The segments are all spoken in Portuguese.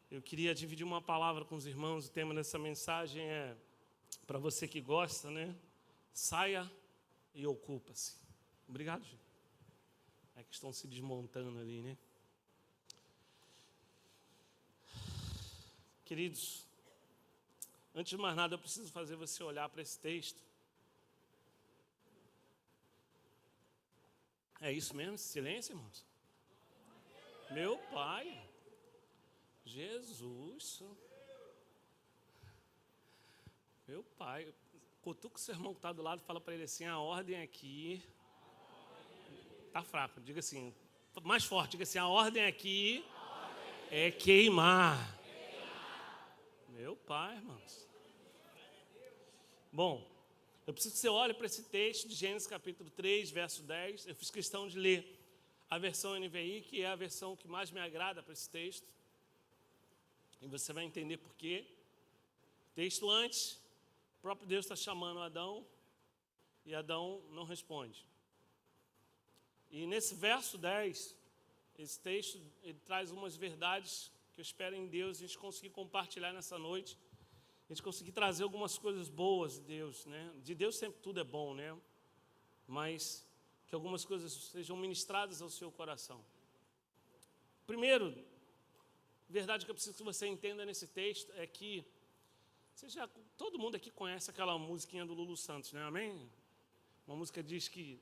Eu queria dividir uma palavra com os irmãos. O tema dessa mensagem é, para você que gosta, né? Saia e ocupa-se. Obrigado, gente. É que estão se desmontando ali, né? Queridos, antes de mais nada, eu preciso fazer você olhar para esse texto. É isso mesmo? Silêncio, irmãos? Meu Pai, Jesus, meu Pai, cutuca o seu irmão que está do lado e fala para ele assim, a ordem aqui, está fraco, diga assim, mais forte, diga assim, a ordem aqui é queimar. Meu Pai, irmãos. Bom, eu preciso que você olhe para esse texto de Gênesis capítulo 3, verso 10. Eu fiz questão de ler a versão NVI, que é a versão que mais me agrada para esse texto. E você vai entender por quê. Texto antes, o próprio Deus está chamando Adão, e Adão não responde. E nesse verso 10, esse texto, ele traz umas verdades que eu espero em Deus a gente conseguir compartilhar nessa noite. A gente conseguir trazer algumas coisas boas de Deus, né? De Deus sempre tudo é bom, né? Mas que algumas coisas sejam ministradas ao seu coração. Primeiro, verdade que eu preciso que você entenda nesse texto é que todo mundo aqui conhece aquela musiquinha do Lulu Santos, né? Amém? Uma música que diz que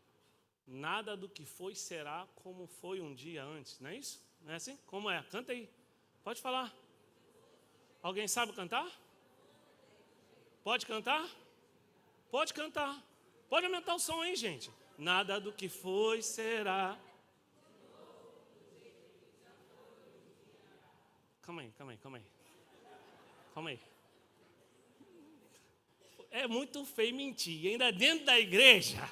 nada do que foi será como foi um dia antes, não é isso? Não é assim? Como é? Canta aí. Pode falar. Alguém sabe cantar? Pode cantar? Pode cantar. Pode aumentar o som aí, gente. Nada do que foi será. Calma aí. É muito feio mentir. Ainda dentro da igreja.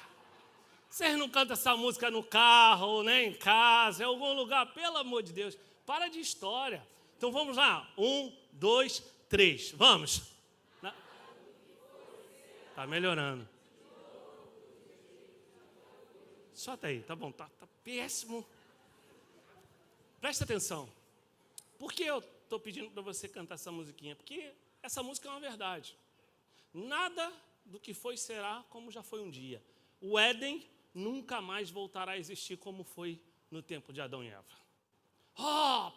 Vocês não cantam essa música no carro, né, em casa, em algum lugar. Pelo amor de Deus. Para de história. Então vamos lá. 1, 2, 3. Vamos. Está melhorando. Só tá aí, tá bom, tá péssimo. Presta atenção. Por que eu estou pedindo para você cantar essa musiquinha? Porque essa música é uma verdade. Nada do que foi será como já foi um dia. O Éden nunca mais voltará a existir como foi no tempo de Adão e Eva.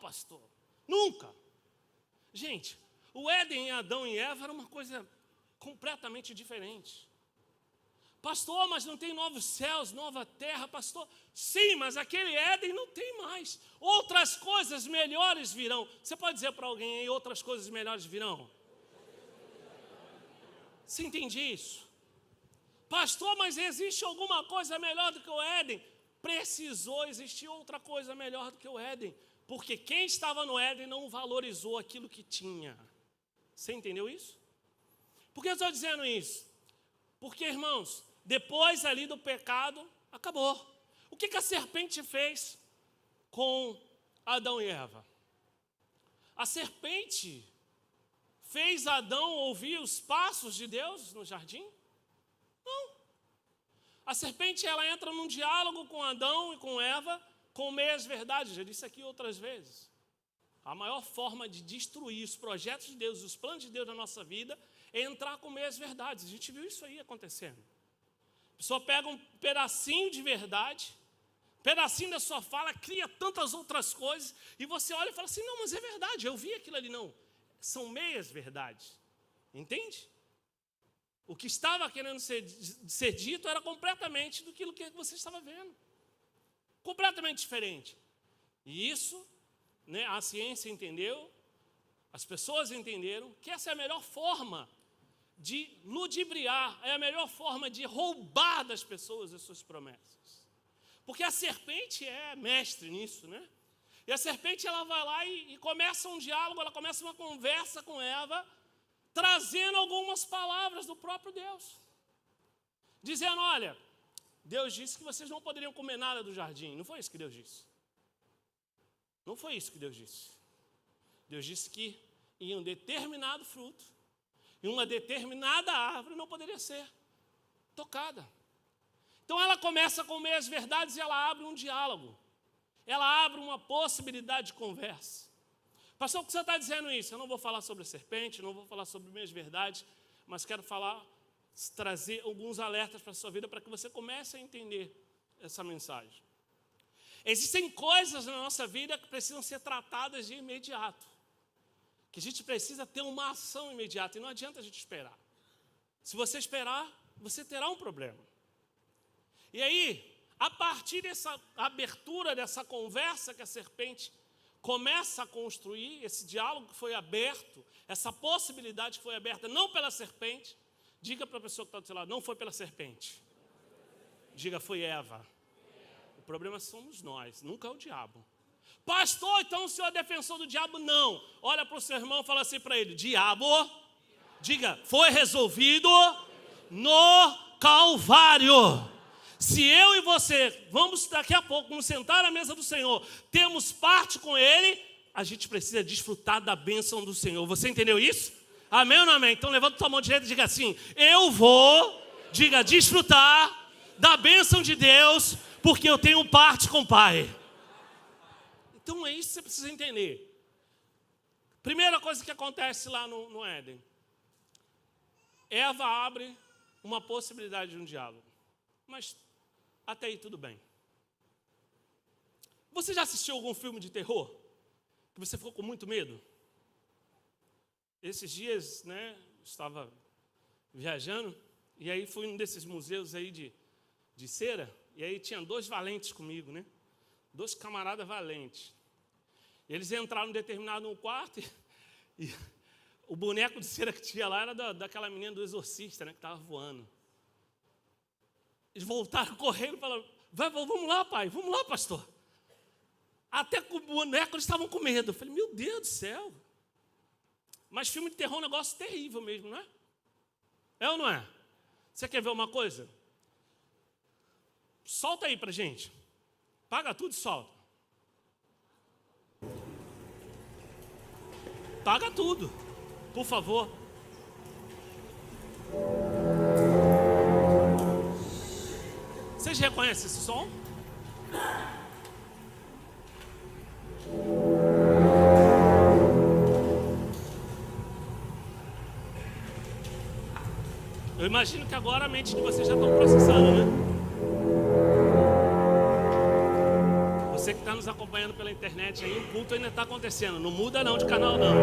Pastor, nunca. Gente, o Éden, Adão e Eva era uma coisa completamente diferente. Pastor, mas não tem novos céus, nova terra, pastor. Sim, mas aquele Éden não tem mais. Outras coisas melhores virão. Você pode dizer para alguém aí, outras coisas melhores virão? Você entende isso? Pastor, mas existe alguma coisa melhor do que o Éden? Precisou existir outra coisa melhor do que o Éden. Porque quem estava no Éden não valorizou aquilo que tinha. Você entendeu isso? Por que eu estou dizendo isso? Porque, irmãos, depois ali do pecado, acabou. O que a serpente fez com Adão e Eva? A serpente fez Adão ouvir os passos de Deus no jardim? Não. A serpente, ela entra num diálogo com Adão e com Eva, com meias verdades. Já disse aqui outras vezes. A maior forma de destruir os projetos de Deus, os planos de Deus na nossa vida, é entrar com meias verdades. A gente viu isso aí acontecendo. A pessoa pega um pedacinho de verdade, um pedacinho da sua fala, cria tantas outras coisas, e você olha e fala assim, não, mas é verdade, eu vi aquilo ali. Não, são meias verdades. Entende? O que estava querendo ser dito era completamente do que você estava vendo. Completamente diferente. E isso, né, a ciência entendeu, as pessoas entenderam que essa é a melhor forma de ludibriar, é a melhor forma de roubar das pessoas as suas promessas. Porque a serpente é mestre nisso, né? E a serpente, ela vai lá e começa um diálogo, ela começa uma conversa com Eva, trazendo algumas palavras do próprio Deus. Dizendo, olha, Deus disse que vocês não poderiam comer nada do jardim. Não foi isso que Deus disse. Não foi isso que Deus disse. Deus disse que em um determinado fruto, em uma determinada árvore não poderia ser tocada. Então ela começa com meias verdades e ela abre um diálogo. Ela abre uma possibilidade de conversa. Pastor, por que você está dizendo isso? Eu não vou falar sobre a serpente, não vou falar sobre minhas verdades, mas quero trazer alguns alertas para a sua vida para que você comece a entender essa mensagem. Existem coisas na nossa vida que precisam ser tratadas de imediato, que a gente precisa ter uma ação imediata, e não adianta a gente esperar. Se você esperar, você terá um problema. E aí, a partir dessa abertura, dessa conversa que a serpente começa a construir, esse diálogo que foi aberto, essa possibilidade que foi aberta, não pela serpente, diga para a pessoa que está do seu lado, não foi pela serpente. Diga, foi Eva. O problema somos nós, nunca é o diabo. Pastor, então o senhor é defensor do diabo? Não. Olha para o seu irmão e fala assim para ele, diabo, diga, foi resolvido no Calvário. Se eu e você, vamos daqui a pouco, nos sentar à mesa do Senhor, temos parte com Ele, a gente precisa desfrutar da bênção do Senhor. Você entendeu isso? Amém ou não amém? Então levanta tua mão direita e diga assim, eu vou, diga, desfrutar da bênção de Deus, porque eu tenho parte com o Pai. Então é isso que você precisa entender. Primeira coisa que acontece lá no Éden. Eva abre uma possibilidade de um diálogo. Mas até aí tudo bem. Você já assistiu algum filme de terror? Que você ficou com muito medo? Esses dias, estava viajando, e aí fui num desses museus aí de cera, e aí tinha 2 valentes comigo, 2 camaradas valentes. E eles entraram em determinado quarto, e o boneco de cera que tinha lá era daquela menina do exorcista, que estava voando. Eles voltaram correndo e falaram, vamos lá, pai, vamos lá, pastor. Até com o boneco eles estavam com medo. Eu falei, meu Deus do céu. Mas filme de terror é um negócio terrível mesmo, não é? É ou não é? Você quer ver uma coisa? Solta aí pra gente. Paga tudo e solta. Paga tudo, por favor. Vocês reconhecem esse som? Eu imagino que agora a mente de vocês já estão processando, Você que está nos acompanhando pela internet aí, o culto ainda está acontecendo. Não muda não de canal não.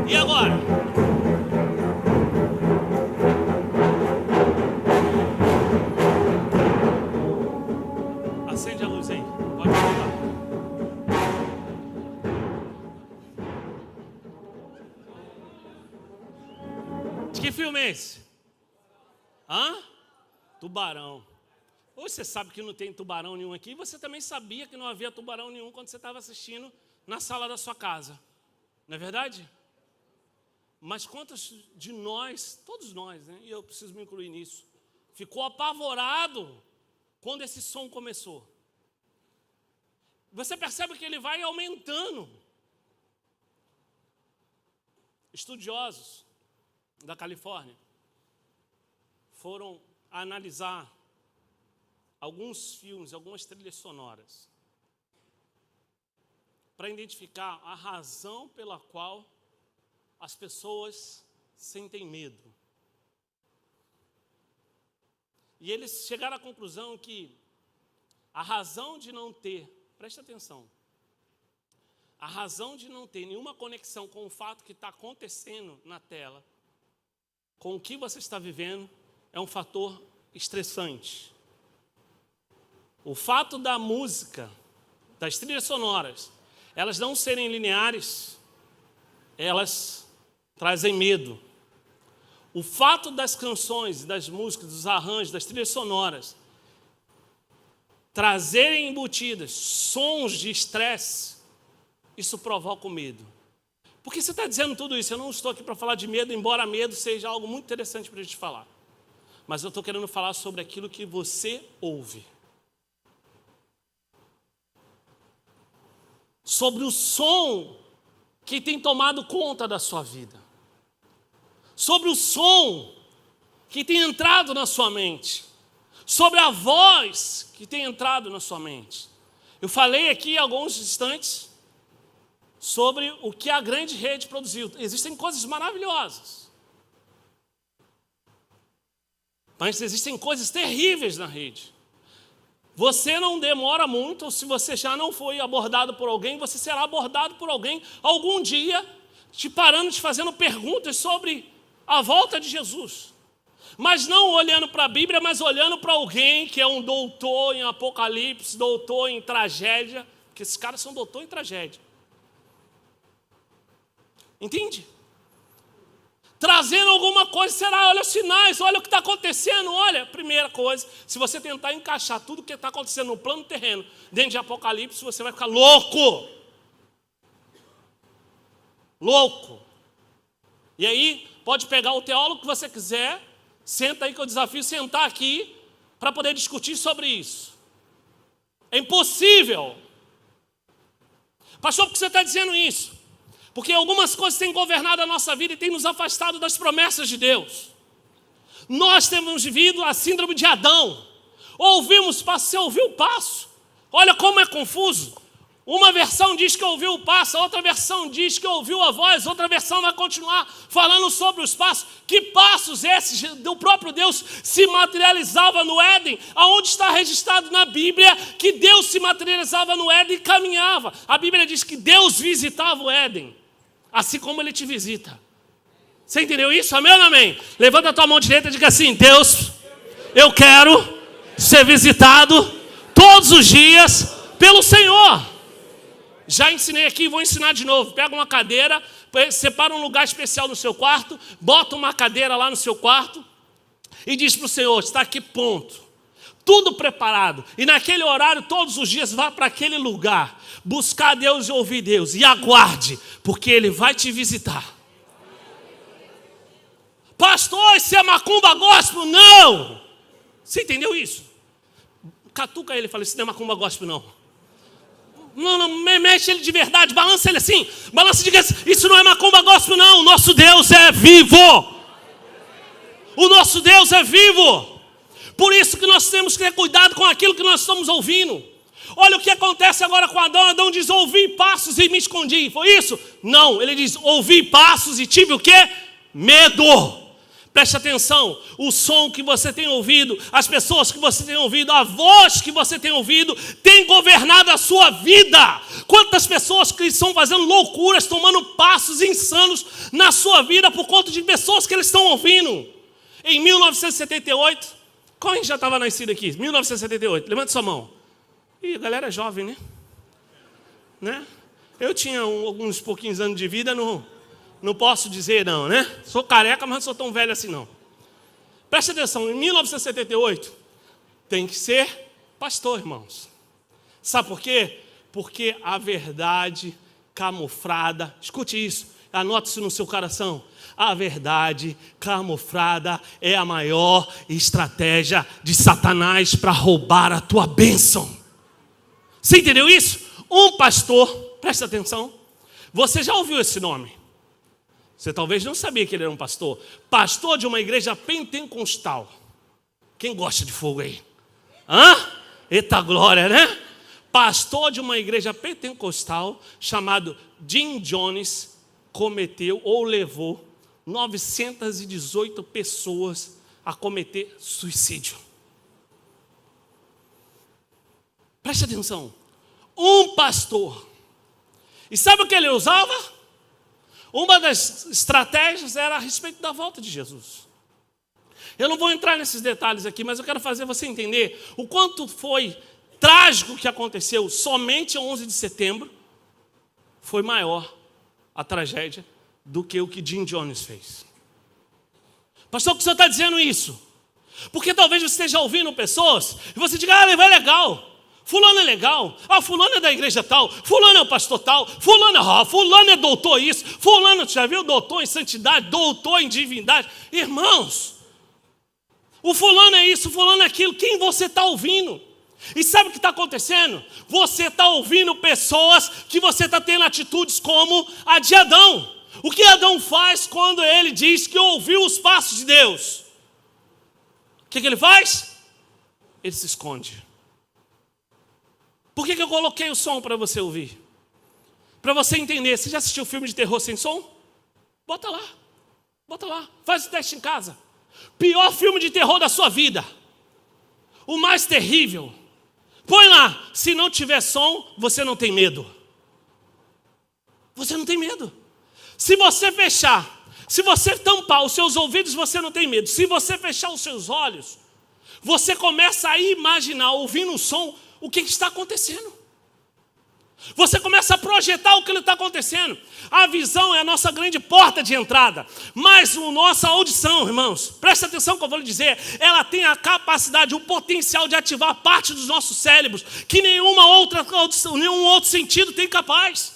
E agora? Acende a luz aí. Pode colocar. De que filme é esse? Tubarão. Ou você sabe que não tem tubarão nenhum aqui, você também sabia que não havia tubarão nenhum quando você estava assistindo na sala da sua casa. Não é verdade? Mas quantos de nós, todos nós, e eu preciso me incluir nisso, ficou apavorado quando esse som começou? Você percebe que ele vai aumentando. Estudiosos da Califórnia foram analisar alguns filmes, algumas trilhas sonoras, para identificar a razão pela qual as pessoas sentem medo. E eles chegaram à conclusão que a razão de não ter, presta atenção, a razão de não ter nenhuma conexão com o fato que está acontecendo na tela, com o que você está vivendo, é um fator estressante. O fato da música, das trilhas sonoras, elas não serem lineares, elas trazem medo. O fato das canções, das músicas, dos arranjos, das trilhas sonoras, trazerem embutidas sons de estresse, isso provoca o medo. Por que você está dizendo tudo isso? Eu não estou aqui para falar de medo, embora medo seja algo muito interessante para a gente falar. Mas eu estou querendo falar sobre aquilo que você ouve. Sobre o som que tem tomado conta da sua vida. Sobre o som que tem entrado na sua mente. sobre a voz que tem entrado na sua mente. Eu falei aqui há alguns instantes sobre o que a grande rede produziu. Existem coisas maravilhosas, mas existem coisas terríveis na rede. Você não demora muito, ou se você já não foi abordado por alguém, você será abordado por alguém algum dia, te parando, te fazendo perguntas sobre a volta de Jesus. Mas não olhando para a Bíblia, mas olhando para alguém que é um doutor em Apocalipse, doutor em tragédia, porque esses caras são doutor em tragédia. Entende? Trazendo alguma coisa, será, olha os sinais, olha o que está acontecendo, olha, primeira coisa, se você tentar encaixar tudo o que está acontecendo no plano terreno, dentro de Apocalipse, você vai ficar louco. Louco. E aí, pode pegar o teólogo que você quiser, senta aí que eu desafio sentar aqui, para poder discutir sobre isso. É impossível. Pastor, por que você está dizendo isso? Porque algumas coisas têm governado a nossa vida e têm nos afastado das promessas de Deus. Nós temos vivido a síndrome de Adão. Ouvimos passo, você ouviu o passo? Olha como é confuso. Uma versão diz que ouviu o passo, a outra versão diz que ouviu a voz, outra versão vai continuar falando sobre os passos. Que passos esses do próprio Deus se materializava no Éden? Aonde está registrado na Bíblia que Deus se materializava no Éden e caminhava? A Bíblia diz que Deus visitava o Éden, assim como Ele te visita. Você entendeu isso? Amém ou não amém? Levanta a tua mão direita e diga assim: Deus, eu quero ser visitado todos os dias pelo Senhor. Já ensinei aqui, vou ensinar de novo. Pega uma cadeira, separa um lugar especial no seu quarto, bota uma cadeira lá no seu quarto e diz para o Senhor: está aqui, ponto. Tudo preparado. E naquele horário, todos os dias, vá para aquele lugar, buscar Deus e ouvir Deus. E aguarde, porque Ele vai te visitar. Pastor, isso é macumba gospel? Não! Você entendeu isso? Catuca ele e fala: isso não é macumba gospel, não. Não, mexe ele de verdade, balança ele assim, balança e diga assim: isso não é macumba gospel, não. O nosso Deus é vivo. O nosso Deus é vivo. Por isso que nós temos que ter cuidado com aquilo que nós estamos ouvindo. Olha o que acontece agora com Adão. Adão diz: ouvi passos e me escondi. Foi isso? Não, ele diz: ouvi passos e tive o quê? Medo. Preste atenção, o som que você tem ouvido, as pessoas que você tem ouvido, a voz que você tem ouvido, tem governado a sua vida. Quantas pessoas que estão fazendo loucuras, tomando passos insanos na sua vida por conta de pessoas que eles estão ouvindo. Em 1978, quem já estava nascido aqui? 1978, levanta sua mão. Ih, a galera é jovem, né? Eu tinha alguns pouquinhos anos de vida, não posso dizer não, né? Sou careca, mas não sou tão velho assim não. Preste atenção, em 1978, tem que ser pastor, irmãos. Sabe por quê? Porque a verdade camuflada, escute isso, anote isso no seu coração. A verdade camuflada é a maior estratégia de Satanás para roubar a tua bênção. Você entendeu isso? Um pastor, preste atenção, você já ouviu esse nome? Você talvez não sabia que ele era um pastor. Pastor de uma igreja pentecostal. Quem gosta de fogo aí? Eita glória, né? Pastor de uma igreja pentecostal chamado Jim Jones cometeu ou levou 918 pessoas a cometer suicídio. Preste atenção. Um pastor. E sabe o que ele usava? Uma das estratégias era a respeito da volta de Jesus. Eu não vou entrar nesses detalhes aqui, mas eu quero fazer você entender o quanto foi trágico que aconteceu somente 11 de setembro. Foi maior a tragédia do que o que Jim Jones fez. Pastor, por que o senhor está dizendo isso? Porque talvez você esteja ouvindo pessoas e você diga: ele vai legal. Fulano é legal, fulano é da igreja tal, fulano é o pastor tal, fulano é doutor isso, fulano, já viu, doutor em santidade, doutor em divindade. Irmãos, o fulano é isso, o fulano é aquilo. Quem você está ouvindo? E sabe o que está acontecendo? Você está ouvindo pessoas que você está tendo atitudes como a de Adão. O que Adão faz quando ele diz que ouviu os passos de Deus? O que ele faz? ele se esconde. Por que eu coloquei o som para você ouvir? Para você entender. Você já assistiu filme de terror sem som? Bota lá. Faz o teste em casa. Pior filme de terror da sua vida. O mais terrível. Põe lá. Se não tiver som, você não tem medo. Você não tem medo. Se você fechar, se você tampar os seus ouvidos, você não tem medo. Se você fechar os seus olhos, você começa a imaginar, ouvindo o som, o que está acontecendo. Você começa a projetar o que está acontecendo. A visão é a nossa grande porta de entrada. Mas a nossa audição, irmãos, presta atenção que eu vou lhe dizer, ela tem a capacidade, o potencial de ativar parte dos nossos cérebros que nenhum outro sentido tem capaz.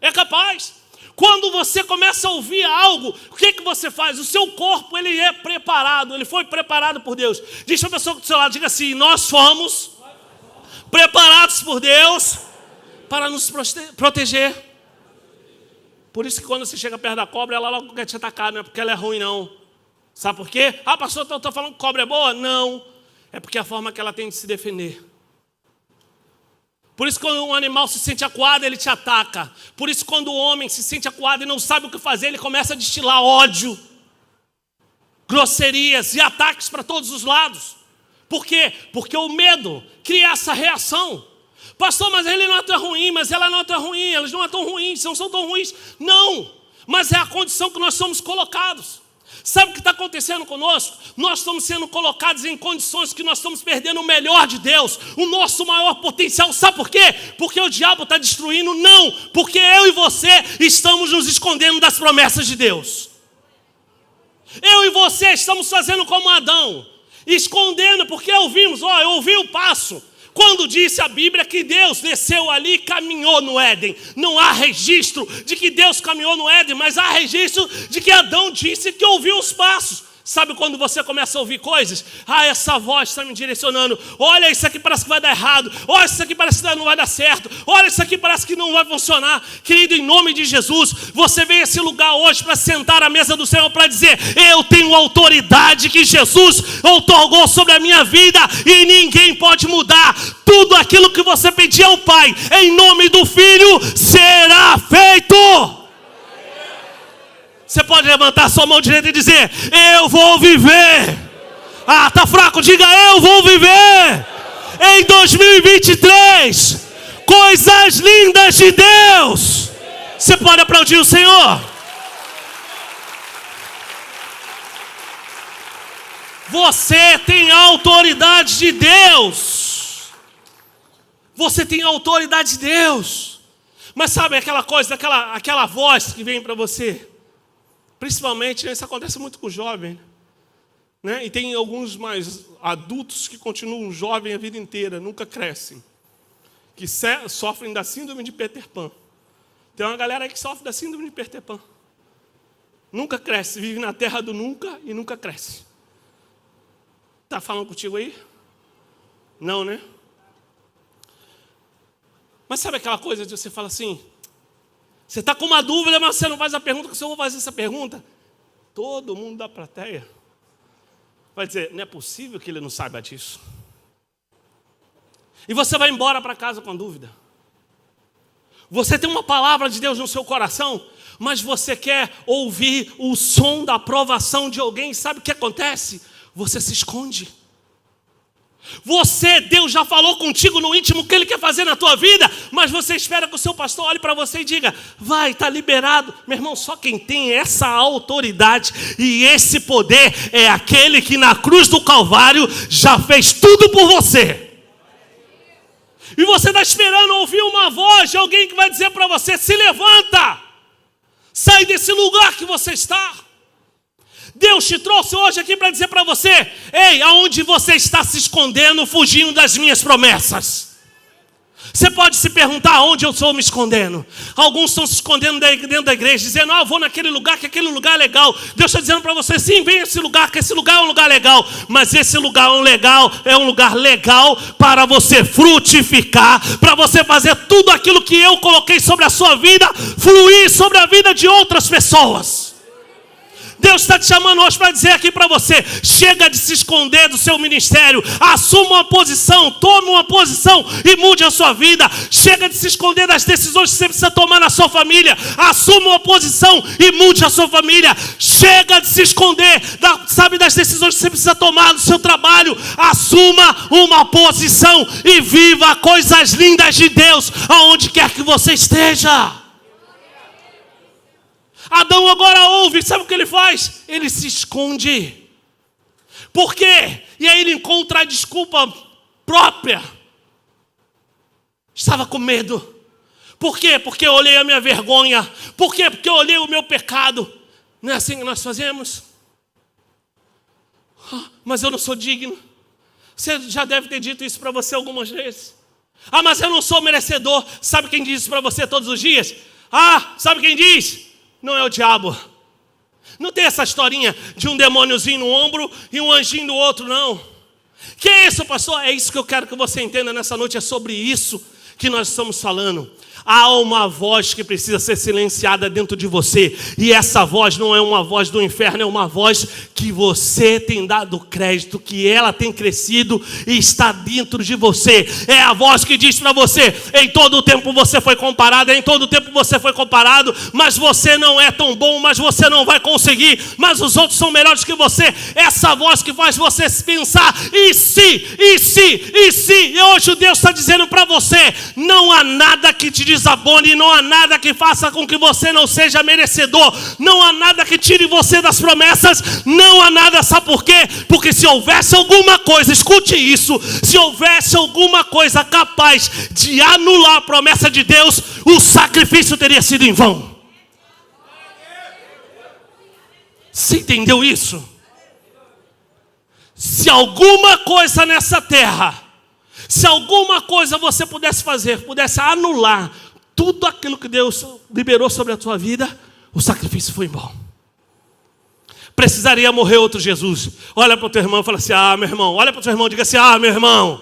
É capaz. Quando você começa a ouvir algo, o que você faz? O seu corpo, ele é preparado, ele foi preparado por Deus. Diz para a pessoa do seu lado, diga assim, nós fomos preparados por Deus para nos proteger. Por isso que quando você chega perto da cobra, ela logo quer te atacar, não é porque ela é ruim, não. Sabe por quê? Ah, pastor, eu estou falando que cobra é boa? Não. É porque é a forma que ela tem de se defender. Por isso quando um animal se sente acuado, ele te ataca. Por isso quando o homem se sente acuado e não sabe o que fazer, ele começa a destilar ódio, grosserias e ataques para todos os lados. Por quê? Porque o medo cria essa reação. Pastor, mas ele não é tão ruim, mas ela não é tão ruim, eles não é tão ruins, não são tão ruins. Não, mas é a condição que nós somos colocados. Sabe o que está acontecendo conosco? Nós estamos sendo colocados em condições que nós estamos perdendo o melhor de Deus, o nosso maior potencial. Sabe por quê? Porque o diabo está destruindo? Não, porque eu e você estamos nos escondendo das promessas de Deus. Eu e você estamos fazendo como Adão, escondendo, porque ouvimos, eu ouvi o passo. Quando disse a Bíblia que Deus desceu ali e caminhou no Éden. Não há registro de que Deus caminhou no Éden, mas há registro de que Adão disse que ouviu os passos. Sabe quando você começa a ouvir coisas? Ah, essa voz está me direcionando. Olha, isso aqui parece que vai dar errado. Olha, isso aqui parece que não vai dar certo. Olha, isso aqui parece que não vai funcionar. Querido, em nome de Jesus, você veio a esse lugar hoje para sentar à mesa do Senhor para dizer, eu tenho autoridade que Jesus outorgou sobre a minha vida e ninguém pode mudar. Tudo aquilo que você pedir ao Pai, em nome do Filho, será feito. Você pode levantar sua mão direita e dizer, eu vou viver. Ah, tá fraco, diga, eu vou viver. Em 2023, coisas lindas de Deus. Você pode aplaudir o Senhor? Você tem a autoridade de Deus. Você tem a autoridade de Deus. Mas sabe aquela coisa, aquela voz que vem para você? Principalmente, isso acontece muito com o jovem, né? E tem alguns mais adultos que continuam jovens a vida inteira, nunca crescem, que sofrem da síndrome de Peter Pan. Tem uma galera aí que sofre da síndrome de Peter Pan. Nunca cresce, vive na terra do nunca e nunca cresce. Está falando contigo aí? Não, né? Mas sabe aquela coisa de você fala assim, você está com uma dúvida, mas você não faz a pergunta, que se eu vou fazer essa pergunta, todo mundo da plateia vai dizer, não é possível que ele não saiba disso. E você vai embora para casa com a dúvida. Você tem uma palavra de Deus no seu coração, mas você quer ouvir o som da aprovação de alguém. Sabe o que acontece? Você se esconde. Deus já falou contigo no íntimo o que Ele quer fazer na tua vida, mas você espera que o seu pastor olhe para você e diga, vai, está liberado. Meu irmão, só quem tem essa autoridade e esse poder é aquele que na cruz do Calvário já fez tudo por você. E você está esperando ouvir uma voz de alguém que vai dizer para você, se levanta, sai desse lugar que você está. Deus te trouxe hoje aqui para dizer para você, ei, aonde você está se escondendo, fugindo das minhas promessas? Você pode se perguntar aonde eu estou me escondendo. Alguns estão se escondendo dentro da igreja, dizendo, eu vou naquele lugar, que aquele lugar é legal. Deus está dizendo para você, sim, vem esse lugar, que esse lugar é um lugar legal. Mas esse lugar é um lugar legal para você frutificar, para você fazer tudo aquilo que eu coloquei sobre a sua vida, fluir sobre a vida de outras pessoas. Deus está te chamando hoje para dizer aqui para você: chega de se esconder do seu ministério, assuma uma posição, tome uma posição e mude a sua vida. Chega de se esconder das decisões que você precisa tomar na sua família, assuma uma posição e mude a sua família. Chega de se esconder, das decisões que você precisa tomar no seu trabalho, assuma uma posição e viva coisas lindas de Deus aonde quer que você esteja. Adão agora ouve, sabe o que ele faz? Ele se esconde. Por quê? E aí ele encontra a desculpa própria. Estava com medo. Por quê? Porque eu olhei a minha vergonha. Por quê? Porque eu olhei o meu pecado. Não é assim que nós fazemos? Mas eu não sou digno. Você já deve ter dito isso para você algumas vezes. Mas eu não sou merecedor. Sabe quem diz isso para você todos os dias? Sabe quem diz? Não é o diabo. Não tem essa historinha de um demôniozinho no ombro e um anjinho no outro, não. Que é isso, pastor? É isso que eu quero que você entenda nessa noite. É sobre isso que nós estamos falando. Há uma voz que precisa ser silenciada dentro de você. E essa voz não é uma voz do inferno, é uma voz que você tem dado crédito, que ela tem crescido e está dentro de você. É a voz que diz para você: em todo o tempo você foi comparado, em todo o tempo você foi comparado, mas você não é tão bom, mas você não vai conseguir, mas os outros são melhores que você. Essa voz que faz você pensar: e se? E hoje Deus está dizendo para você: não há nada que te desabone, não há nada que faça com que você não seja merecedor, não há nada que tire você das promessas, não há nada. Sabe por quê? Porque se houvesse alguma coisa, escute isso, se houvesse alguma coisa capaz de anular a promessa de Deus, o sacrifício teria sido em vão. Você entendeu isso? Se alguma coisa nessa terra, se alguma coisa você pudesse fazer, pudesse anular tudo aquilo que Deus liberou sobre a tua vida, o sacrifício foi em vão. Precisaria morrer outro Jesus. Olha para o teu irmão e fala assim: meu irmão. Olha para o teu irmão e diga assim: meu irmão.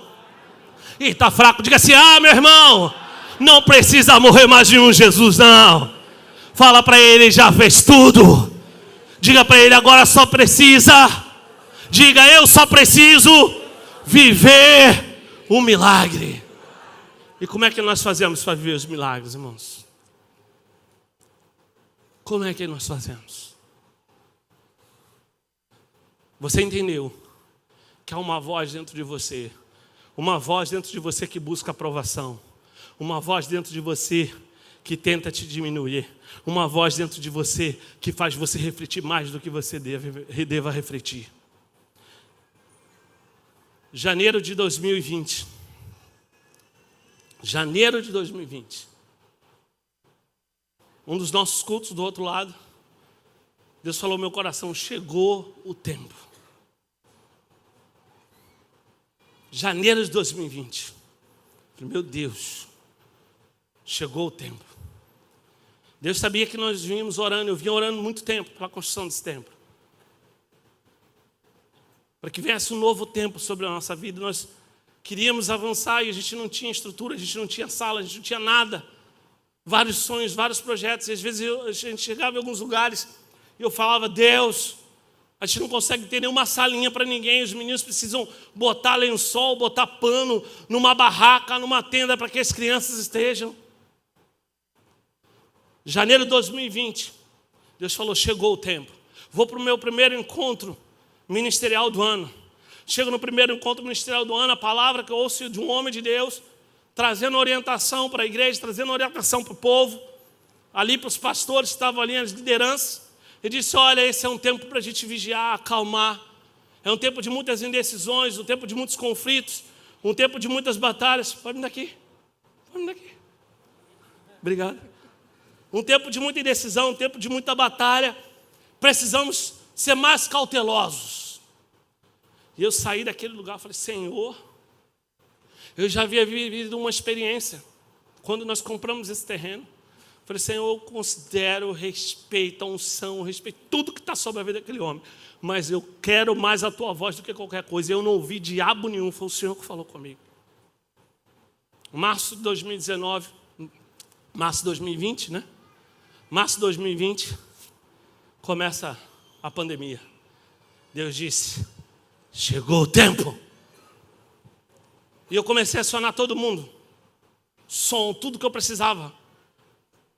Está fraco, diga assim: meu irmão. Não precisa morrer mais de um Jesus, não. Fala para ele: já fez tudo. Diga para ele: agora só precisa. Diga: eu só preciso viver um milagre. E como é que nós fazemos para viver os milagres, irmãos? Como é que nós fazemos? Você entendeu que há uma voz dentro de você, uma voz dentro de você que busca aprovação, uma voz dentro de você que tenta te diminuir, uma voz dentro de você que faz você refletir mais do que você deva refletir. Janeiro de 2020. Janeiro de 2020. Um dos nossos cultos do outro lado, Deus falou ao meu coração: chegou o tempo. Janeiro de 2020. Meu Deus, chegou o tempo. Deus sabia que nós vínhamos orando, eu vinha orando muito tempo pela construção desse templo. Para que viesse um novo tempo sobre a nossa vida. Nós queríamos avançar e a gente não tinha estrutura, a gente não tinha sala, a gente não tinha nada. Vários sonhos, vários projetos. E às vezes a gente chegava em alguns lugares e eu falava: Deus, a gente não consegue ter nenhuma salinha para ninguém. Os meninos precisam botar lençol, botar pano numa barraca, numa tenda para que as crianças estejam. Janeiro de 2020, Deus falou: chegou o tempo. Vou para o meu primeiro encontro ministerial do ano. Chego no primeiro encontro ministerial do ano, a palavra que eu ouço de um homem de Deus, trazendo orientação para a igreja, trazendo orientação para o povo, ali para os pastores que estavam ali, as lideranças. Ele disse: olha, esse é um tempo para a gente vigiar, acalmar. É um tempo de muitas indecisões, um tempo de muitos conflitos, um tempo de muitas batalhas. Pode me dar aqui. Pode me dar aqui. Obrigado. Um tempo de muita indecisão, um tempo de muita batalha. Precisamos ser mais cautelosos. E eu saí daquele lugar e falei: Senhor, eu já havia vivido uma experiência quando nós compramos esse terreno. Falei: Senhor, eu considero, respeito a unção, respeito tudo que está sobre a vida daquele homem, mas eu quero mais a tua voz do que qualquer coisa. Eu não ouvi diabo nenhum, foi o Senhor que falou comigo. Março de 2019, março de 2020, né? Março de 2020, começa a pandemia. Deus disse, chegou o tempo. E eu comecei a acionar todo mundo. Som, tudo que eu precisava.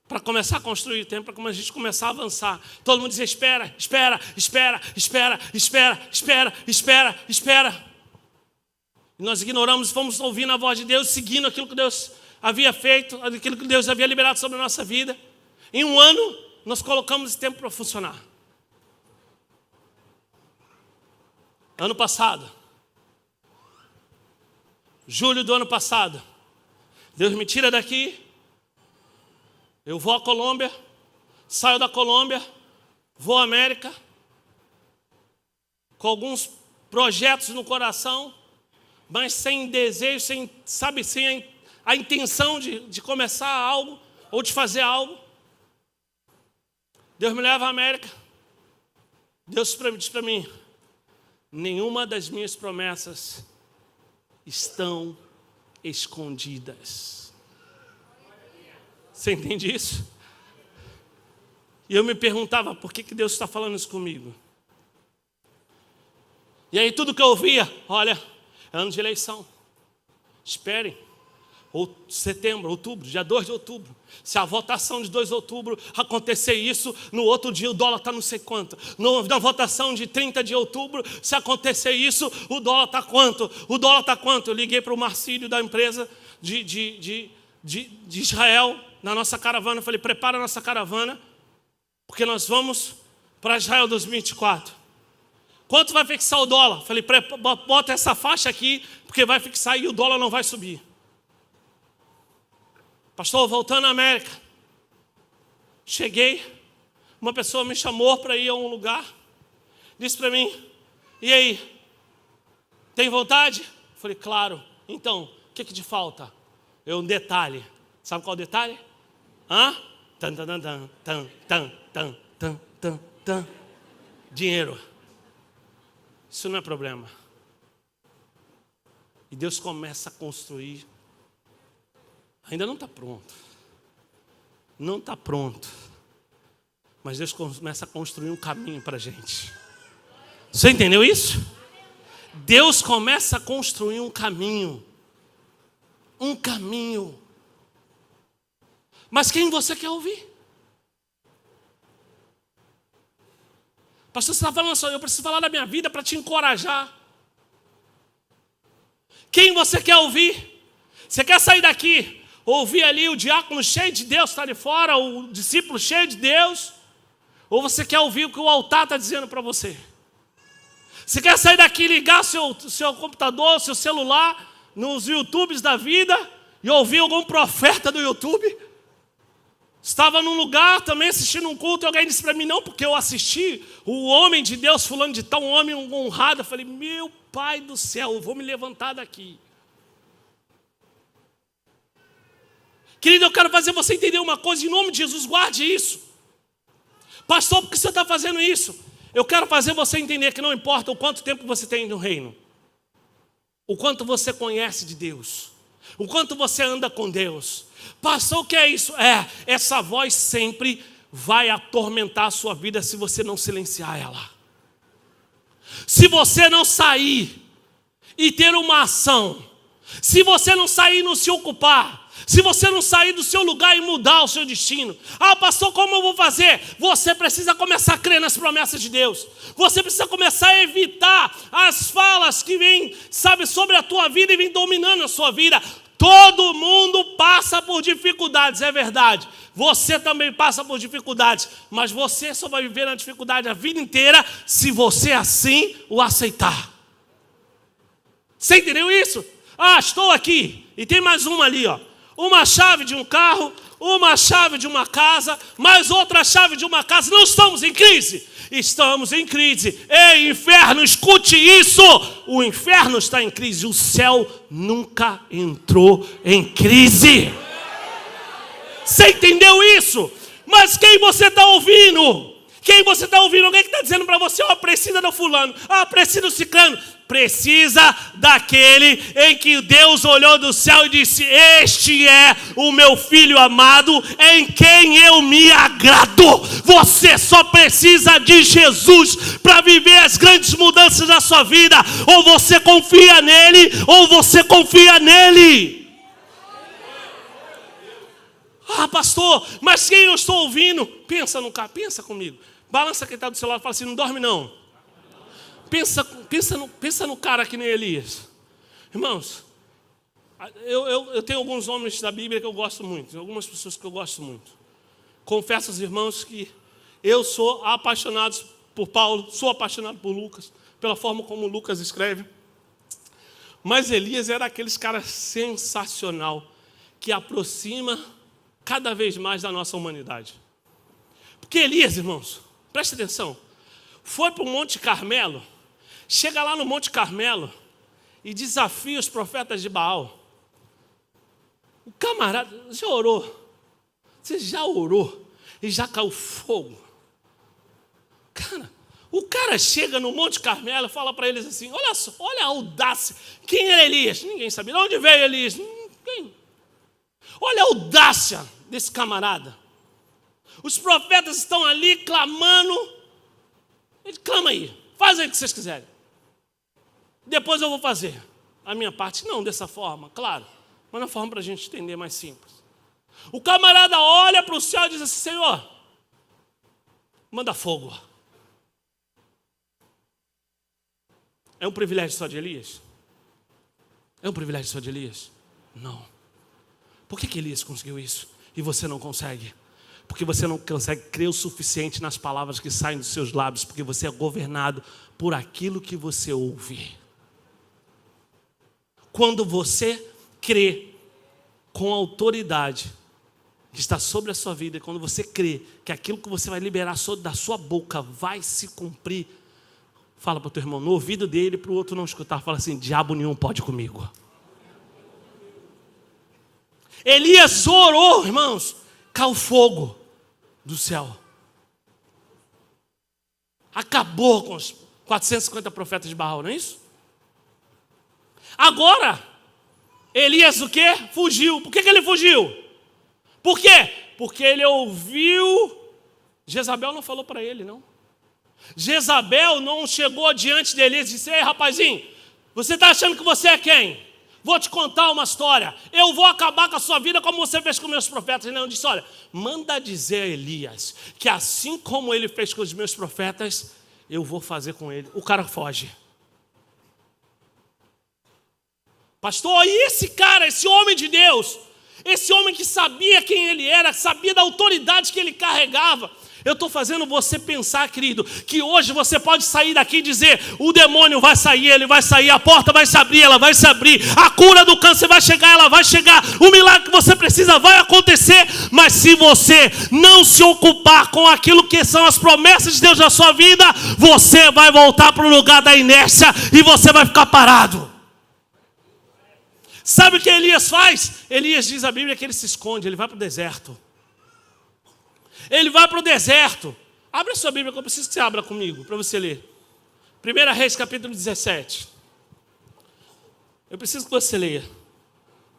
Para começar a construir o tempo, para a gente começar a avançar. Todo mundo dizia, espera, espera, espera, espera, espera, espera, espera, espera. E nós ignoramos, fomos ouvindo a voz de Deus, seguindo aquilo que Deus havia feito, aquilo que Deus havia liberado sobre a nossa vida. Em um ano, nós colocamos esse tempo para funcionar. Ano passado, julho do ano passado, Deus me tira daqui, eu vou à Colômbia, saio da Colômbia, vou à América, com alguns projetos no coração, mas sem desejo, sem a intenção de começar algo ou de fazer algo. Deus me leva à América. Deus diz para mim, nenhuma das minhas promessas estão escondidas. Você entende isso? E eu me perguntava, por que Deus está falando isso comigo? E aí tudo que eu ouvia, olha, é ano de eleição. Esperem. Setembro, outubro, dia 2 de outubro. Se a votação de 2 de outubro acontecer isso, no outro dia o dólar está não sei quanto. Na votação de 30 de outubro, se acontecer isso, o dólar está quanto? O dólar está quanto? Eu liguei para o Marcílio da empresa de Israel, na nossa caravana. Eu falei, prepara a nossa caravana, porque nós vamos para Israel 2024. Quanto vai fixar o dólar? Eu falei, bota essa faixa aqui, porque vai fixar e o dólar não vai subir. Pastor, voltando à América, cheguei, uma pessoa me chamou para ir a um lugar, disse para mim, e aí, tem vontade? Eu falei, claro. Então, o que te falta? Um detalhe. Sabe qual é o detalhe? Dinheiro. Isso não é problema. E Deus começa a construir. Ainda não está pronto. Não está pronto. Mas Deus começa a construir um caminho para a gente. Você entendeu isso? Deus começa a construir um caminho. Um caminho. Mas quem você quer ouvir? Pastor, você está falando só, eu preciso falar da minha vida para te encorajar. Quem você quer ouvir? Você quer sair daqui, ouvir ali o diácono cheio de Deus, está ali fora, o discípulo cheio de Deus? Ou você quer ouvir o que o altar está dizendo para você? Você quer sair daqui e ligar seu computador, seu celular, nos YouTubes da vida e ouvir algum profeta do YouTube? Estava num lugar também assistindo um culto e alguém disse para mim, não, porque eu assisti o homem de Deus, fulano de tal, um homem honrado. Eu falei, meu Pai do céu, eu vou me levantar daqui. Querido, eu quero fazer você entender uma coisa, em nome de Jesus, guarde isso. Pastor, por que você está fazendo isso? Eu quero fazer você entender que não importa o quanto tempo você tem no reino, o quanto você conhece de Deus, o quanto você anda com Deus. Pastor, o que é isso? Essa voz sempre vai atormentar a sua vida se você não silenciar ela. Se você não sair e ter uma ação, se você não sair e não se ocupar, se você não sair do seu lugar e mudar o seu destino. Pastor, como eu vou fazer? Você precisa começar a crer nas promessas de Deus. Você precisa começar a evitar as falas que vêm, sobre a tua vida e vêm dominando a sua vida. Todo mundo passa por dificuldades, é verdade. Você também passa por dificuldades, mas você só vai viver na dificuldade a vida inteira se você assim o aceitar. Você entendeu isso? Estou aqui e tem mais uma ali, ó. Uma chave de um carro, uma chave de uma casa, mais outra chave de uma casa. Não estamos em crise? Estamos em crise. Ei, inferno, escute isso. O inferno está em crise. O céu nunca entrou em crise. Você entendeu isso? Mas quem você está ouvindo? Quem você está ouvindo? Alguém que está dizendo para você, precisa do fulano, precisa do ciclano. Precisa daquele em que Deus olhou do céu e disse: este é o meu filho amado, em quem eu me agrado. Você só precisa de Jesus para viver as grandes mudanças da sua vida. Ou você confia nele, ou você confia nele. Pastor, mas quem eu estou ouvindo? Pensa comigo. Balança quem está do seu lado e fala assim: não dorme não. Pensa no cara que nem Elias. Irmãos, eu tenho alguns homens da Bíblia que eu gosto muito, algumas pessoas que eu gosto muito. Confesso aos irmãos que eu sou apaixonado por Paulo, sou apaixonado por Lucas, pela forma como Lucas escreve. Mas Elias era aqueles caras sensacional, que aproxima cada vez mais da nossa humanidade. Porque Elias, irmãos, preste atenção, foi para o Monte Carmelo, chega lá no Monte Carmelo e desafia os profetas de Baal. O camarada já orou. Você já orou e já caiu fogo. O cara chega no Monte Carmelo e fala para eles assim: olha só, olha a audácia. Quem era Elias? Ninguém sabia. De onde veio Elias? Ninguém. Olha a audácia desse camarada. Os profetas estão ali clamando. Ele clama aí, faz aí o que vocês quiserem. Depois eu vou fazer a minha parte. Não dessa forma, claro, mas na forma para a gente entender mais simples. O camarada olha para o céu e diz assim: Senhor, manda fogo. É um privilégio só de Elias? É um privilégio só de Elias? Não. Por que Elias conseguiu isso e você não consegue? Porque você não consegue crer o suficiente nas palavras que saem dos seus lábios, porque você é governado por aquilo que você ouve. Quando você crê com a autoridade que está sobre a sua vida, quando você crê que aquilo que você vai liberar da sua boca vai se cumprir, fala para o teu irmão, no ouvido dele, para o outro não escutar, fala assim: diabo nenhum pode comigo. Elias orou, irmãos, caiu fogo do céu. Acabou com os 450 profetas de Baal, não é isso? Agora, Elias o quê? Fugiu. Por que ele fugiu? Por quê? Porque ele ouviu. Jezabel não falou para ele, não. Jezabel não chegou diante de Elias e disse: ei, rapazinho, você está achando que você é quem? Vou te contar uma história. Eu vou acabar com a sua vida como você fez com meus profetas. Ele não disse: olha, manda dizer a Elias que assim como ele fez com os meus profetas, eu vou fazer com ele. O cara foge. Pastor, e esse cara, esse homem de Deus, esse homem que sabia quem ele era, sabia da autoridade que ele carregava. Eu estou fazendo você pensar, querido, que hoje você pode sair daqui e dizer: o demônio vai sair, ele vai sair, a porta vai se abrir, ela vai se abrir, a cura do câncer vai chegar, ela vai chegar, o milagre que você precisa vai acontecer. Mas se você não se ocupar com aquilo que são as promessas de Deus na sua vida, você vai voltar para o lugar da inércia e você vai ficar parado. Sabe o que Elias faz? Elias, diz a Bíblia, que ele se esconde, ele vai para o deserto. Ele vai para o deserto. Abra a sua Bíblia, que eu preciso que você abra comigo, para você ler. 1 Reis, capítulo 17. Eu preciso que você leia.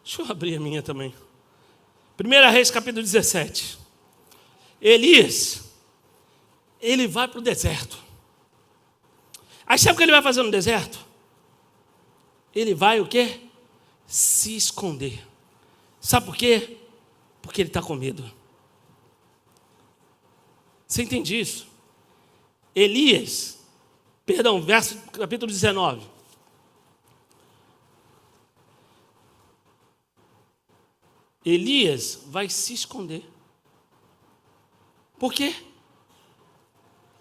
Deixa eu abrir a minha também. 1 Reis, capítulo 17. Elias, ele vai para o deserto. Aí sabe o que ele vai fazer no deserto? Ele vai o quê? Se esconder. Sabe por quê? Porque ele está com medo. Você entende isso? Capítulo 19. Elias vai se esconder. Por quê?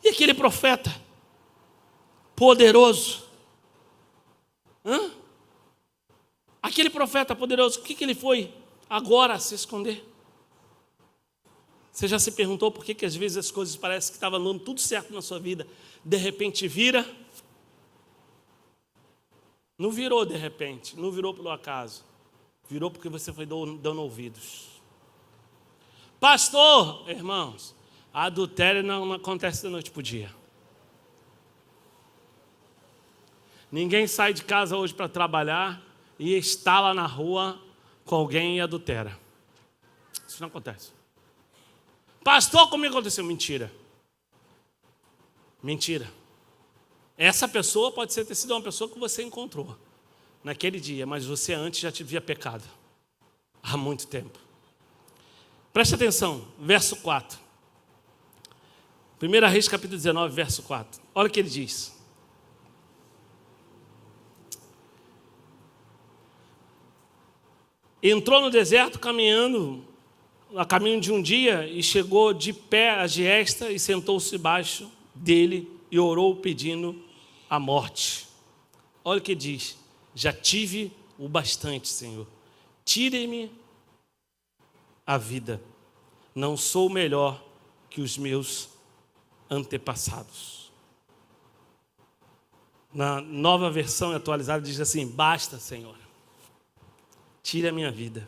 E aquele profeta poderoso? Aquele profeta poderoso, o que ele foi agora se esconder? Você já se perguntou por que às vezes as coisas parecem que estavam dando tudo certo na sua vida, de repente vira? Não virou de repente, não virou pelo acaso, virou porque você foi dando ouvidos. Pastor, irmãos, Adultério não acontece da noite para o dia. Ninguém sai de casa hoje para trabalhar e está lá na rua com alguém e adultera. Isso não acontece. Pastor, comigo aconteceu. Mentira. Mentira. Essa pessoa pode ter sido uma pessoa que você encontrou naquele dia, mas você antes já havia pecado. Há muito tempo. Preste atenção, verso 4. 1 Reis, capítulo 19, verso 4. Olha o que ele diz. Entrou no deserto caminho de um dia e chegou de pé a giesta e sentou-se debaixo dele e orou pedindo a morte. Olha o que diz. Já tive o bastante, Senhor. Tire-me a vida. Não sou melhor que os meus antepassados. Na nova versão atualizada diz assim: basta, Senhor. Tire a minha vida.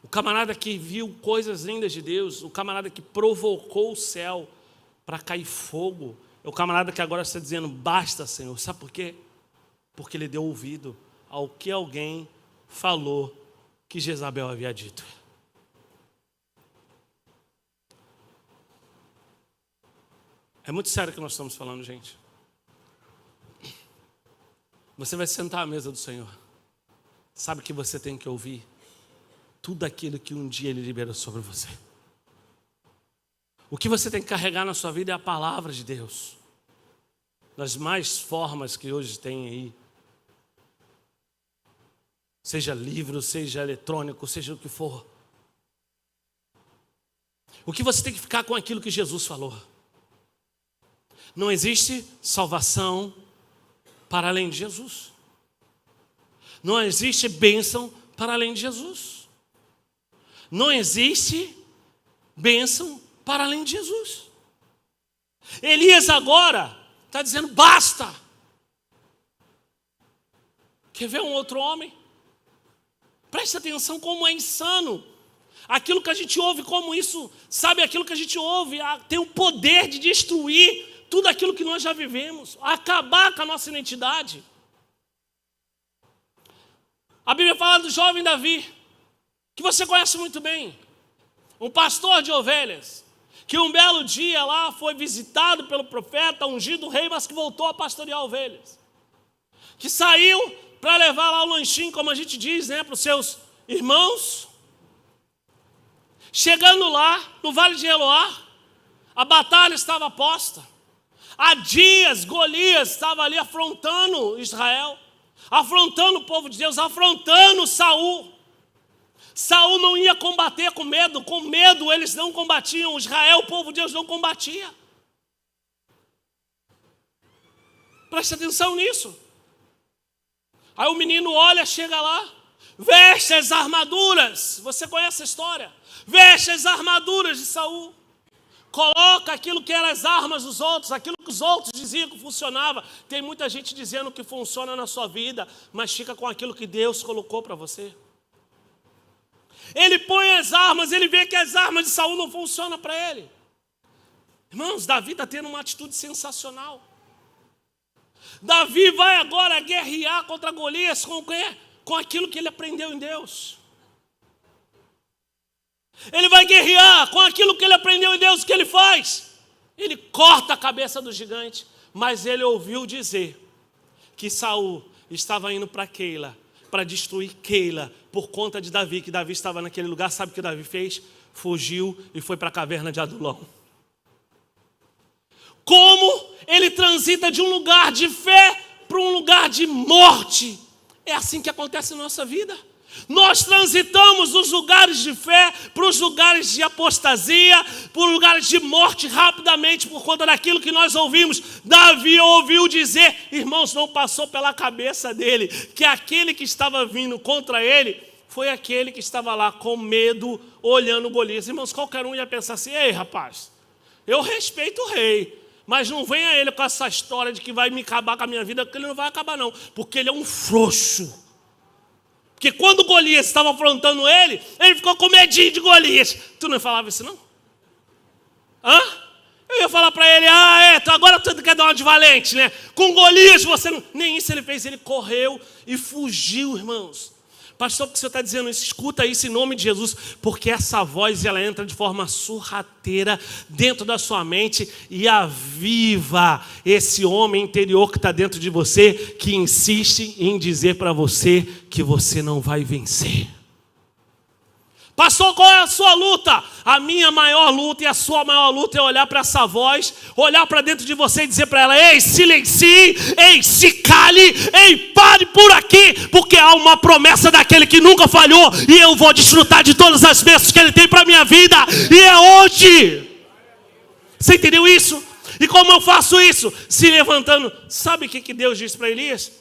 O camarada que viu coisas lindas de Deus, o camarada que provocou o céu para cair fogo, é o camarada que agora está dizendo: basta, Senhor. Sabe por quê? Porque ele deu ouvido ao que alguém falou que Jezabel havia dito. É muito sério o que nós estamos falando, gente. Você vai sentar à mesa do Senhor. Sabe que você tem que ouvir tudo aquilo que um dia Ele liberou sobre você. O que você tem que carregar na sua vida é a palavra de Deus. Nas mais formas que hoje tem aí. Seja livro, seja eletrônico, seja o que for. O que você tem que ficar com aquilo que Jesus falou. Não existe salvação para além de Jesus. Não existe bênção para além de Jesus. Não existe bênção para além de Jesus. Elias agora está dizendo: basta. Quer ver um outro homem? Preste atenção como é insano. Aquilo que a gente ouve, como isso, sabe, aquilo que a gente ouve tem o poder de destruir tudo aquilo que nós já vivemos, acabar com a nossa identidade. A Bíblia fala do jovem Davi, que você conhece muito bem, um pastor de ovelhas, que um belo dia lá foi visitado pelo profeta, ungido rei, mas que voltou a pastorear ovelhas, que saiu para levar lá o lanchinho, como a gente diz, para os seus irmãos. Chegando lá, no Vale de Eloá, a batalha estava posta. Há dias, Golias estava ali afrontando Israel, afrontando o povo de Deus, afrontando Saul. Saul não ia combater com medo eles não combatiam. Israel, o povo de Deus, não combatia. Preste atenção nisso. Aí o menino olha, chega lá, veste as armaduras. Você conhece a história? Veste as armaduras de Saul. Coloca aquilo que eram as armas dos outros, aquilo que os outros diziam que funcionava. Tem muita gente dizendo que funciona na sua vida, mas fica com aquilo que Deus colocou para você. Ele põe as armas, ele vê que as armas de Saul não funcionam para ele. Irmãos, Davi está tendo uma atitude sensacional. Davi vai agora guerrear contra Golias com o quê? Com aquilo que ele aprendeu em Deus. Ele vai guerrear com aquilo que ele aprendeu em Deus. O que ele faz? Ele corta a cabeça do gigante. Mas ele ouviu dizer que Saul estava indo para Keila, para destruir Keila, por conta de Davi, que Davi estava naquele lugar. Sabe o que Davi fez? Fugiu e foi para a caverna de Adulão. Como ele transita de um lugar de fé para um lugar de morte. É assim que acontece na nossa vida. Nós transitamos dos lugares de fé para os lugares de apostasia, para os lugares de morte rapidamente por conta daquilo que nós ouvimos. Davi ouviu dizer, irmãos, não passou pela cabeça dele, que aquele que estava vindo contra ele foi aquele que estava lá com medo, olhando Golias. Irmãos, qualquer um ia pensar assim: ei, rapaz, eu respeito o rei, mas não venha ele com essa história de que vai me acabar com a minha vida, porque ele não vai acabar não, porque ele é um frouxo. Porque quando Golias estava afrontando ele ficou com medinho de Golias. Tu não falava isso, não? Hã? Eu ia falar para ele, agora tu quer dar uma de valente, né? Com Golias você não... Nem isso ele fez, ele correu e fugiu, irmãos. Pastor, por que você está dizendo isso? Escuta isso em nome de Jesus, porque essa voz ela entra de forma sorrateira dentro da sua mente e aviva esse homem interior que está dentro de você, que insiste em dizer para você que você não vai vencer. Pastor, qual é a sua luta? A minha maior luta e a sua maior luta é olhar para essa voz, olhar para dentro de você e dizer para ela: ei, silencie, ei, se cale, ei, pare por aqui, porque há uma promessa daquele que nunca falhou e eu vou desfrutar de todas as bênçãos que ele tem para a minha vida, e é hoje. Você entendeu isso? E como eu faço isso? Se levantando. Sabe o que Deus disse para Elias?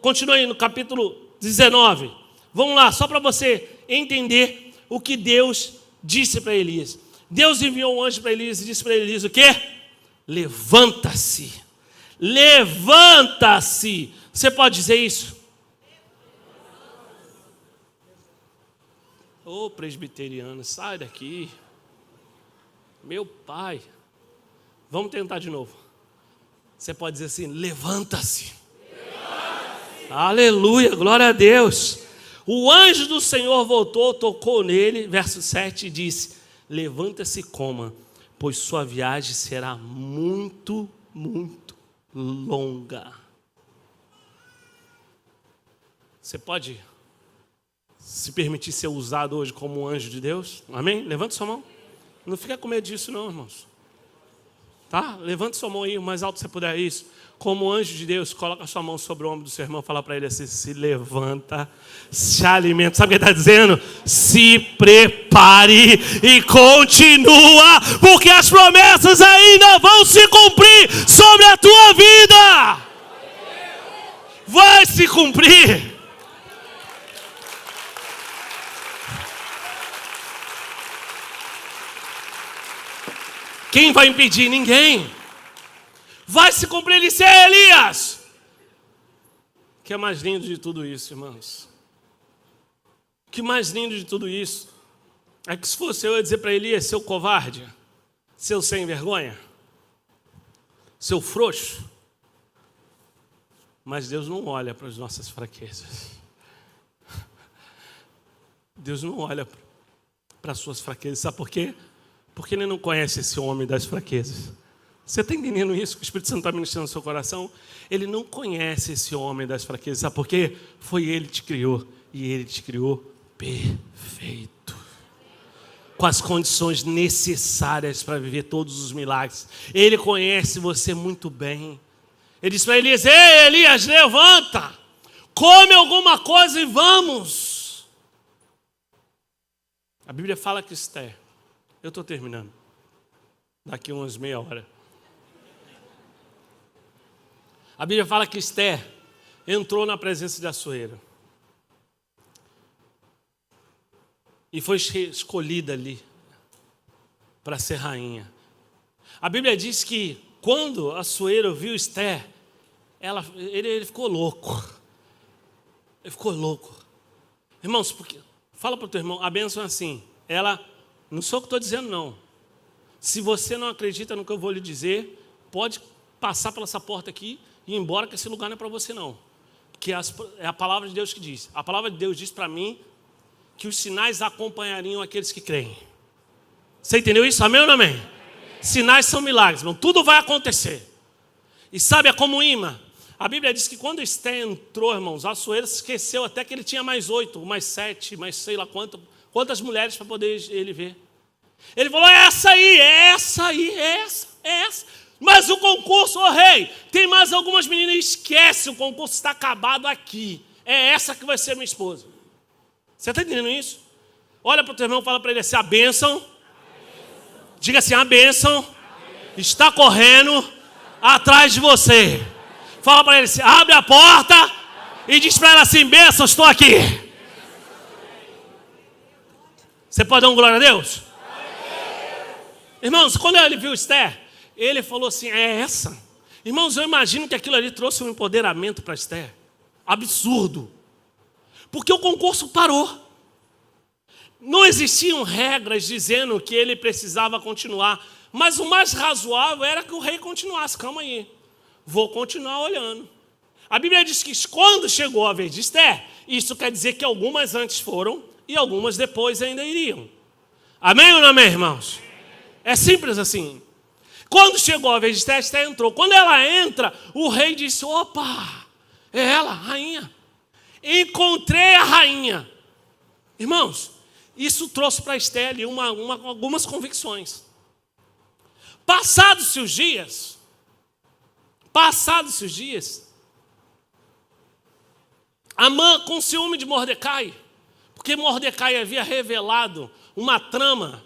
Continua aí no capítulo 19. Vamos lá, só para você entender o que Deus disse para Elias. Deus enviou um anjo para Elias e disse para Elias o quê? Levanta-se. Levanta-se. Você pode dizer isso? Ô presbiteriano, sai daqui. Meu pai. Vamos tentar de novo. Você pode dizer assim: levanta-se. Levanta-se. Aleluia, glória a Deus. O anjo do Senhor voltou, tocou nele, verso 7, e disse: levanta-se e coma, pois sua viagem será muito, muito longa. Você pode se permitir ser usado hoje como um anjo de Deus? Amém? Levante sua mão. Não fica com medo disso não, irmãos. Tá? Levante sua mão aí, o mais alto que você puder, isso. Como anjo de Deus, coloca a sua mão sobre o ombro do seu irmão e fala para ele assim: se levanta, se alimenta. Sabe o que ele está dizendo? Se prepare e continua, porque as promessas ainda vão se cumprir sobre a tua vida. Vai se cumprir. Quem vai impedir? Ninguém. Vai se cumprir. Ele disse: Elias. O que é mais lindo de tudo isso, irmãos? O que mais lindo de tudo isso é que se fosse eu ia dizer para Elias: seu covarde, seu sem vergonha, seu frouxo. Mas Deus não olha para as nossas fraquezas. Deus não olha para as suas fraquezas. Sabe por quê? Porque Ele não conhece esse homem das fraquezas. Você está entendendo isso? Que o Espírito Santo está ministrando no seu coração? Ele não conhece esse homem das fraquezas. Sabe por quê? Foi Ele que te criou. E Ele te criou perfeito. Com as condições necessárias para viver todos os milagres. Ele conhece você muito bem. Ele disse para Elias: ei, Elias, levanta. Come alguma coisa e vamos. A Bíblia fala que Esther... Eu estou terminando. Daqui umas meia hora. A Bíblia fala que Esther entrou na presença de Assuero. E foi escolhida ali para ser rainha. A Bíblia diz que quando Assuero viu Esther, ele ficou louco. Ele ficou louco. Irmãos, fala para o teu irmão, a bênção é assim. Não sou o que estou dizendo, não. Se você não acredita no que eu vou lhe dizer, pode passar pela essa porta aqui e ir embora, que esse lugar não é para você, não. Porque é a palavra de Deus que diz. A palavra de Deus diz para mim que os sinais acompanhariam aqueles que creem. Você entendeu isso? Amém ou não amém? Sinais são milagres, irmão. Tudo vai acontecer. E sabe, é como um imã. A Bíblia diz que quando Esther entrou, irmãos, Assuero esqueceu até que ele tinha mais 8, mais 7, mais sei lá quantas mulheres para poder ele ver. Ele falou: é essa aí, é essa aí, é essa. Mas o concurso, rei, tem mais algumas meninas. Esquece, o concurso está acabado aqui. É essa que vai ser minha esposa. Você está entendendo isso? Olha para o teu irmão e fala para ele assim: a bênção. Diga assim: a bênção está correndo atrás de você. Fala para ele assim: abre a porta e diz para ela assim: bênção, estou aqui. Você pode dar um glória a Deus? Irmãos, quando ele viu Esther, ele falou assim: é essa. Irmãos, eu imagino que aquilo ali trouxe um empoderamento para Esther. Absurdo. Porque o concurso parou. Não existiam regras dizendo que ele precisava continuar. Mas o mais razoável era que o rei continuasse. Calma aí, vou continuar olhando. A Bíblia diz que quando chegou a vez de Esther, isso quer dizer que algumas antes foram e algumas depois ainda iriam. Amém ou não amém, irmãos? É simples assim. Quando chegou a vez de Esther, Esther entrou. Quando ela entra, o rei disse, opa, é ela, a rainha. Encontrei a rainha. Irmãos, isso trouxe para Esther ali algumas convicções. Passados-se os dias, Amã, com ciúme de Mordecai, porque Mordecai havia revelado uma trama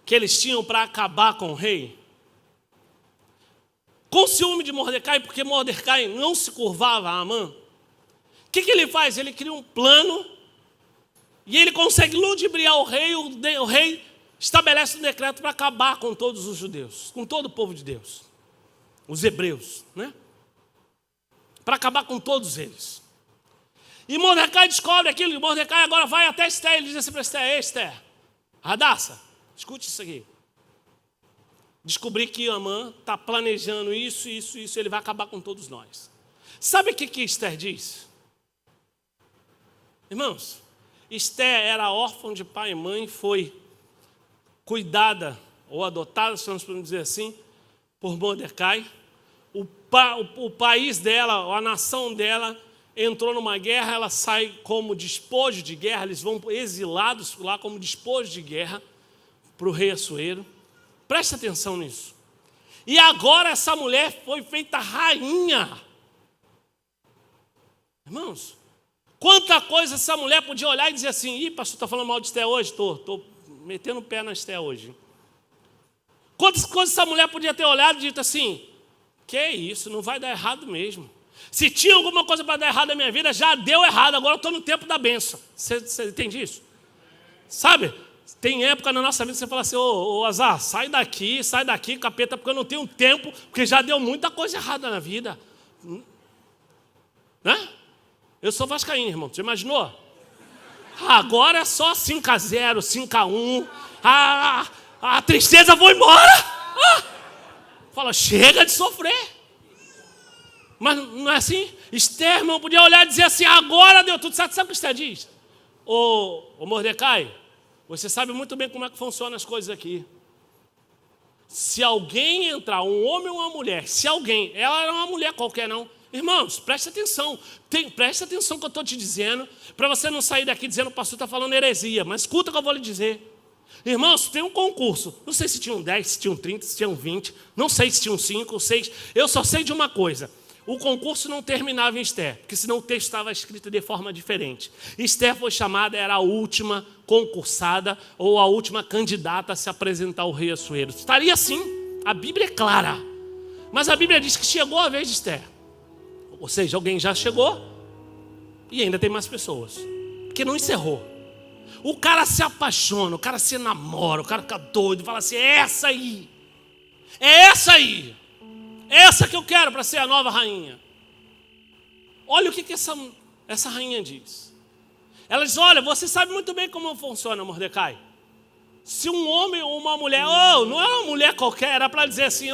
que eles tinham para acabar com o rei. Com ciúme de Mordecai, porque Mordecai não se curvava a Amã, o que ele faz? Ele cria um plano e ele consegue ludibriar o rei. O rei estabelece um decreto para acabar com todos os judeus, com todo o povo de Deus, os hebreus, né? Para acabar com todos eles. E Mordecai descobre aquilo, e Mordecai agora vai até Esther, ele diz assim para Esther, Esther, Radassa, escute isso aqui. Descobri que Amã está planejando isso, ele vai acabar com todos nós. Sabe o que Esther diz? Irmãos, Esther era órfã de pai e mãe, foi cuidada ou adotada, se nós podemos dizer assim, por Mordecai. O país dela, a nação dela, entrou numa guerra, ela sai como despojo de guerra, eles vão exilados lá como despojo de guerra para o rei Assuero. Presta atenção nisso. E agora essa mulher foi feita rainha. Irmãos, quanta coisa essa mulher podia olhar e dizer assim, ih, pastor, está falando mal de Esther hoje? Estou metendo o pé na Esther hoje. Quantas coisas essa mulher podia ter olhado e dito assim, que isso, não vai dar errado mesmo. Se tinha alguma coisa para dar errado na minha vida, já deu errado, agora eu estou no tempo da bênção. Você entende isso? Sabe? Tem época na nossa vida que você fala assim, ô Azar, sai daqui, capeta, porque eu não tenho tempo, porque já deu muita coisa errada na vida. Né? Eu sou vascaíno, irmão, você imaginou? Agora é só 5-0, 5-1, a tristeza foi embora. Fala, chega de sofrer. Mas não é assim? Esther, irmão, podia olhar e dizer assim, agora deu tudo certo. Sabe o que Esther diz? Ô Mordecai, você sabe muito bem como é que funcionam as coisas aqui. Se alguém entrar, um homem ou uma mulher, se alguém, ela era uma mulher qualquer não. Irmãos, presta atenção. Presta atenção que eu estou te dizendo, para você não sair daqui dizendo que o pastor está falando heresia. Mas escuta o que eu vou lhe dizer. Irmãos, tem um concurso. Não sei se tinham 10, se tinham 30, se tinham 20. Não sei se tinham 5 ou 6. Eu só sei de uma coisa. O concurso não terminava em Esther, porque senão o texto estava escrito de forma diferente. Esther foi chamada, era a última concursada ou a última candidata a se apresentar ao rei Assuero. Estaria assim, a Bíblia é clara. Mas a Bíblia diz que chegou a vez de Esther. Ou seja, alguém já chegou e ainda tem mais pessoas. Porque não encerrou. O cara se apaixona, o cara se namora, o cara fica doido, fala assim, é essa aí. É essa aí. Essa que eu quero para ser a nova rainha. Olha o que essa rainha diz. Ela diz, olha, você sabe muito bem como funciona, Mordecai. Se um homem ou uma mulher, não é uma mulher qualquer, era para dizer assim,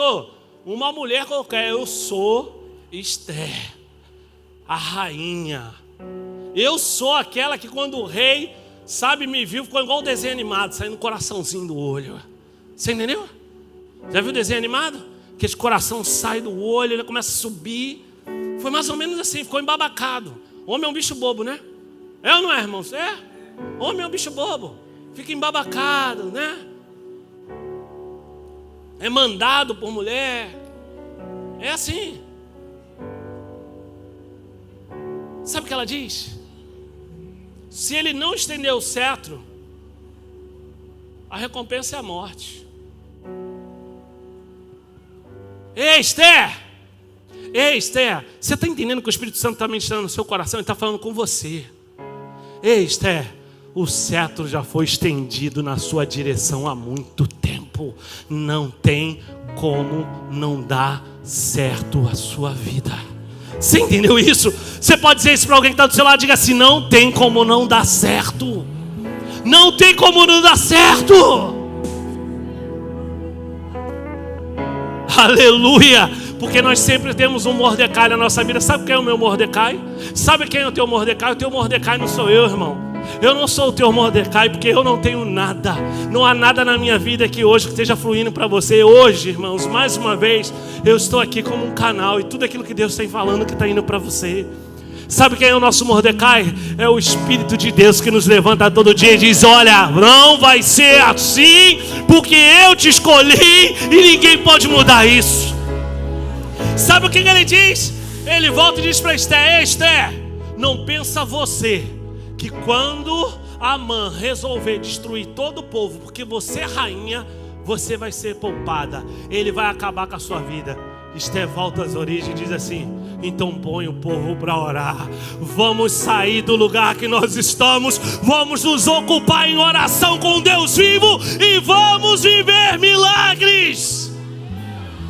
uma mulher qualquer, eu sou Esther, a rainha. Eu sou aquela que quando o rei, sabe, me viu, ficou igual o desenho animado, saindo um coraçãozinho do olho. Você entendeu? Já viu o desenho animado? Que esse coração sai do olho, ele começa a subir. Foi mais ou menos assim, ficou embabacado. Homem é um bicho bobo, né? É ou não é, irmãos? É? Homem é um bicho bobo. Fica embabacado, né? É mandado por mulher. É assim. Sabe o que ela diz? Se ele não estender o cetro, a recompensa é a morte. Ei, Esther! Ei, Esther! Você está entendendo que o Espírito Santo está ministrando no seu coração e está falando com você? Ei, Esther! O cetro já foi estendido na sua direção há muito tempo. Não tem como não dar certo a sua vida. Você entendeu isso? Você pode dizer isso para alguém que está do seu lado, diga assim: não tem como não dar certo. Não tem como não dar certo. Aleluia. Porque nós sempre temos um Mordecai na nossa vida. Sabe quem é o meu Mordecai? Sabe quem é o teu Mordecai? O teu Mordecai não sou eu, irmão. Eu não sou o teu Mordecai, porque eu não tenho nada. Não há nada na minha vida que hoje que esteja fluindo para você. Hoje, irmãos, mais uma vez, eu estou aqui como um canal. E tudo aquilo que Deus tem falando que está indo para você. Sabe quem é o nosso Mordecai? É o Espírito de Deus que nos levanta todo dia e diz: olha, não vai ser assim, porque eu te escolhi e ninguém pode mudar isso. Sabe o que ele diz? Ele volta e diz para Esther: Esther, não pensa você que quando Amã resolver destruir todo o povo, porque você é rainha, você vai ser poupada. Ele vai acabar com a sua vida. Esther volta às origens e diz assim: então põe o povo para orar. Vamos sair do lugar que nós estamos. Vamos nos ocupar em oração com Deus vivo. E vamos viver milagres.